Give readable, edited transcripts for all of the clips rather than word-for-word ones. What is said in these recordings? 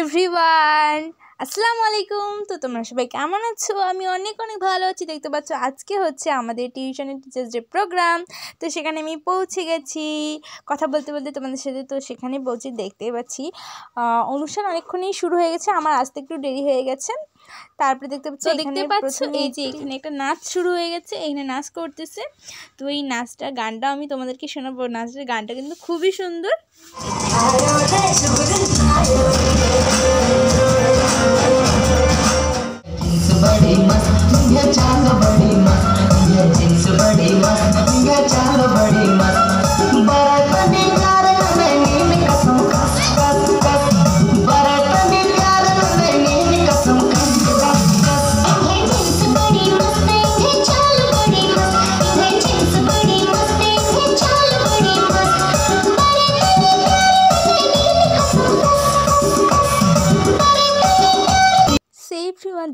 Everyone, আসসালামু আলাইকুম। তো তোমরা সবাই কেমন আছো? আমি অনেক ভালো আছি। দেখতে পাচ্ছ আজকে হচ্ছে আমাদের টিউশনের টিচার্স ডে প্রোগ্রাম। তো সেখানে আমি পৌঁছে গেছি কথা বলতে বলতে তোমাদের সাথে। তো সেখানে পৌঁছে দেখতেই পাচ্ছি অনুষ্ঠান অনেকক্ষণই শুরু হয়ে গেছে, আমার আসতে একটু দেরি হয়ে গেছে। তারপরে দেখতে পাচ্ছ এই যে এখানে একটা নাচ শুরু হয়ে গেছে, এখানে নাচ করতেছে। তো এই নাচটা গানটা আমি তোমাদেরকে শোনাবো। নাচের গানটা কিন্তু খুবই সুন্দর।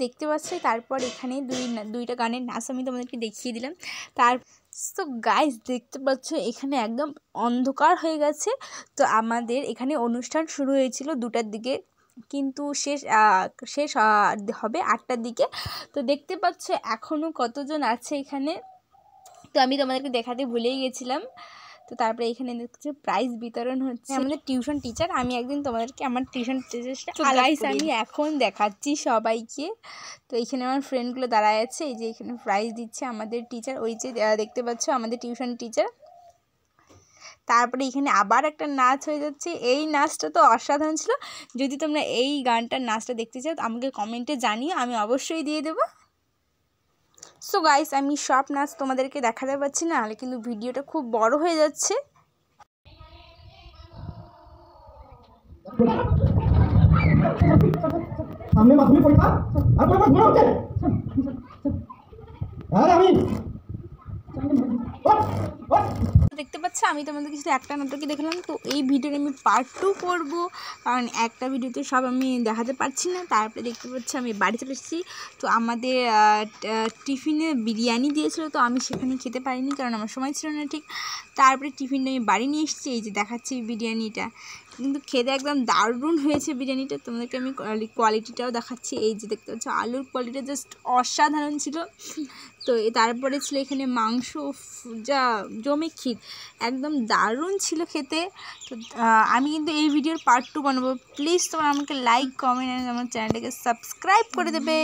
দেখতে পাচ্ছি তারপর এখানে দুইটা গানের নাচ আমি তোমাদেরকে দেখিয়ে দিলাম। তো গাইস দেখতে পাচ্ছ এখানে একদম অন্ধকার হয়ে গেছে। তো আমাদের এখানে অনুষ্ঠান শুরু হয়েছিল 2টার দিকে, কিন্তু শেষ হবে 8টার দিকে। তো দেখতে পাচ্ছ এখনও কতজন আছে এখানে, তো আমি তোমাদেরকে দেখাতে ভুলেই গেছিলাম। তো তারপরে এখানে দেখছি প্রাইজ বিতরণ হচ্ছে। আমাদের টিউশন টিচার, আমি একদিন তোমাদেরকে আমার টিউশন টিচারটা গাইস আমি এখন দেখাচ্ছি সবাইকে। তো এইখানে আমার ফ্রেন্ডগুলো দাঁড়ায় আছে, এই যে এখানে প্রাইজ দিচ্ছে আমাদের টিচার, ওই যে দেখতে পাচ্ছ আমাদের টিউশন টিচার। তারপরে এখানে আবার একটা নাচ হয়ে যাচ্ছে। এই নাচটা তো অসাধারণ ছিল। যদি তোমরা এই গানটার নাচটা দেখতে চাও আমাকে কমেন্টে জানিও, আমি অবশ্যই দিয়ে দেবো। সো গাইস আমি সব নাচ তোমাদেরকে দেখাতে পারছি না, নাহলে কিন্তু ভিডিওটা খুব বড় হয়ে যাচ্ছে। দেখতে পাচ্ছ আমি তোমাদের কিছু একটা নাটকই দেখলাম। তো এই ভিডিওটা আমি পার্ট 2 করবো, কারণ একটা ভিডিওতে সব আমি দেখাতে পারছি না। তারপরে দেখতে পাচ্ছি আমি বাড়ি চলে এসেছি। তো আমাদের টিফিনে বিরিয়ানি দিয়েছিল, তো আমি সেখানে খেতে পারিনি কারণ আমার সময় ছিল না ঠিক। তারপরে টিফিনটা আমি বাড়ি নিয়ে এসেছি, এই যে দেখাচ্ছি বিরিয়ানিটা, কিন্তু খেতে একদম দারুণ হয়েছে বিরিয়ানিটা। তোমাদেরকে আমি কোয়ালিটিটাও দেখাচ্ছি। এই যে দেখতে পাচ্ছ আলুর কোয়ালিটিটা জাস্ট অসাধারণ ছিল। তো তারপরে ছিল এখানে মাংস, যা জমে ক্ষীর, একদম দারুণ ছিল খেতে। তো আমি কিন্তু এই ভিডিওর পার্ট 2 বানাবো। প্লিজ তোমরা আমাকে লাইক, কমেন্ট আর আমার চ্যানেলটাকে সাবস্ক্রাইব করে দেবে।